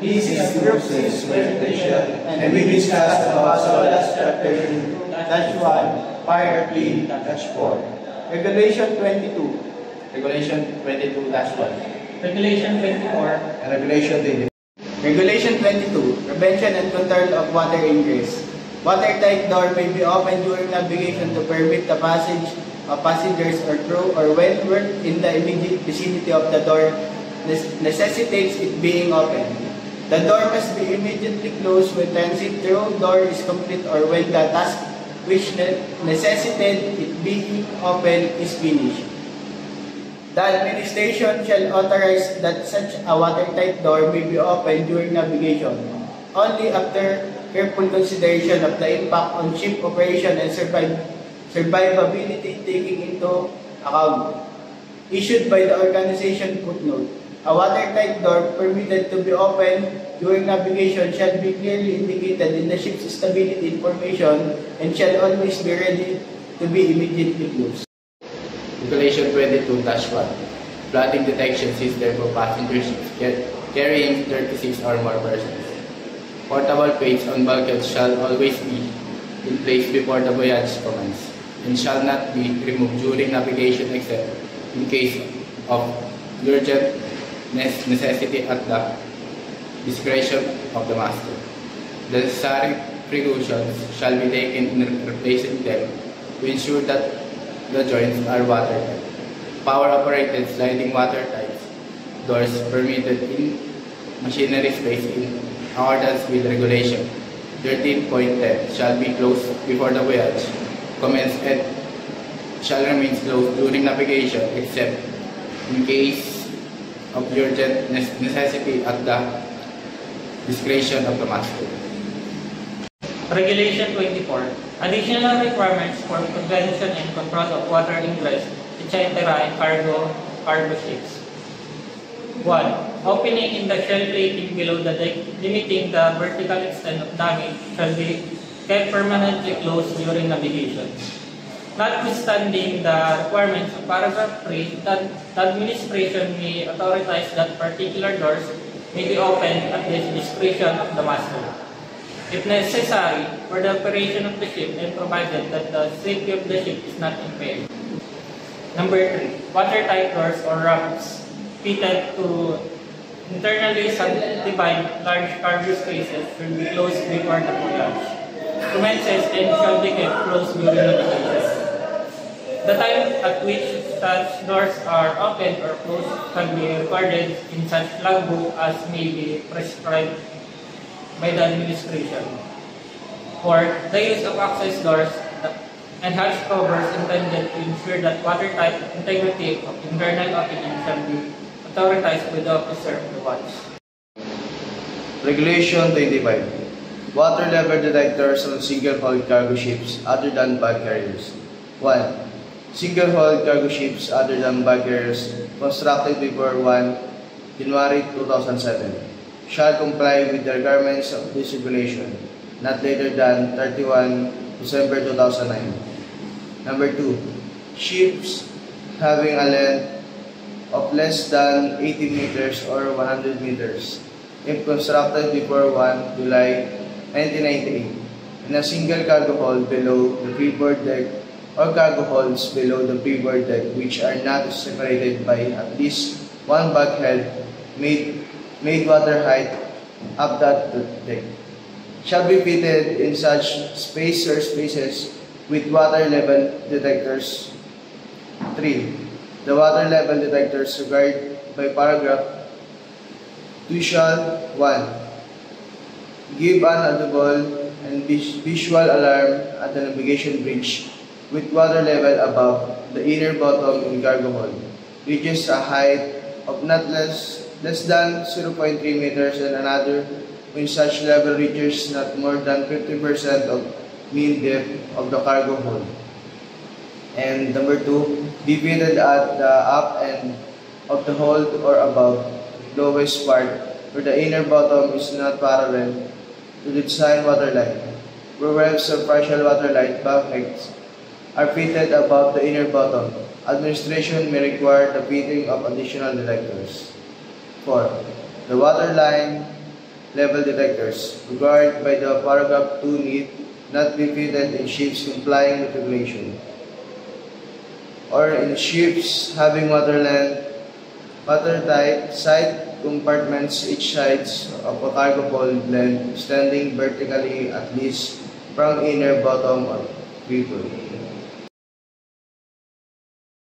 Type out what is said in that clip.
This is Group 6 presentation, and we discussed about SOLAS Chapter 2-1, Fire Plea -4. Regulation 22. Regulation 22-1. Regulation 24. And Regulation 22. Regulation 22, Prevention and Control of Water Ingress. Watertight door may be opened during navigation to permit the passage of passengers or crew, or when work in the immediate vicinity of the door necessitates it being opened. The door must be immediately closed when transit through door is complete or when the task which necessitated it being opened is finished. The administration shall authorize that such a watertight door may be opened during navigation only after careful consideration of the impact on ship operation and survivability taking into account. Issued by the organization footnote. A watertight door permitted to be opened during navigation shall be clearly indicated in the ship's stability information and shall always be ready to be immediately closed. Regulation 22-1. Flooding detection system for passenger ships carrying 36 or more persons. Portable plates on bulkheads shall always be in place before the voyage commences and shall not be removed during navigation except in case of urgent necessity at the discretion of the master. The necessary precautions shall be taken in replacing them to ensure that the joints are watertight. Power-operated sliding watertight doors permitted in machinery space in accordance with Regulation 13.10 shall be closed before the voyage commences and shall remain closed during navigation except in case of urgent necessity at the discretion of the master. Regulation 24. Additional requirements for prevention and control of water ingress, etc. in cargo ships. 1. Opening in the shell plating below the deck, limiting the vertical extent of damage, shall be kept permanently closed during navigation. Notwithstanding the requirements of paragraph 3, the administration may authorize that particular doors may be opened at the discretion of the master, if necessary, for the operation of the ship and provided that the safety of the ship is not impaired. Number 3. Watertight doors or ramps fitted to internally subdivide large cargo spaces should be closed before the voyage commences and shall be kept closed during navigation. The time at which such doors are opened or closed can be recorded in such logbook as may be prescribed by the administration. 4. The use of access doors and hatch covers intended to ensure that watertight integrity of internal opening shall be authorized by the officer of the watch. Regulation 25. Water level detectors on single-hull cargo ships other than bag carriers. 1. Single-hull cargo ships other than bag carriers constructed before 1 January 2007 shall comply with the requirements of this regulation not later than 31 December 2009. Number 2. Ships having a length of less than 80 meters or 100 meters if constructed before 1 July 1998 in a single cargo hold below the freeboard deck or cargo holds below the freeboard deck which are not separated by at least one bulkhead made water height up that deck shall be fitted in such space or spaces with water level detectors. 3. The water level detectors required by paragraph 2 shall 1. Give an audible and visual alarm at the navigation bridge with water level above the inner bottom in cargo hold, reaches a height of not less than 0.3 meters and another when such level reaches not more than 50% of mean depth of the cargo hold. And number 2, be fitted at the up end of the hold or above lowest part where the inner bottom is not parallel to the design waterline, where webs of partial waterline bulkheads are fitted above the inner bottom. Administration may require the fitting of additional detectors. 4. The waterline level detectors required by the paragraph 2 need not be fitted in ships complying with regulation, or in ships having watertight side compartments each sides of a cargo hold length extending vertically at least from inner bottom of vehicle.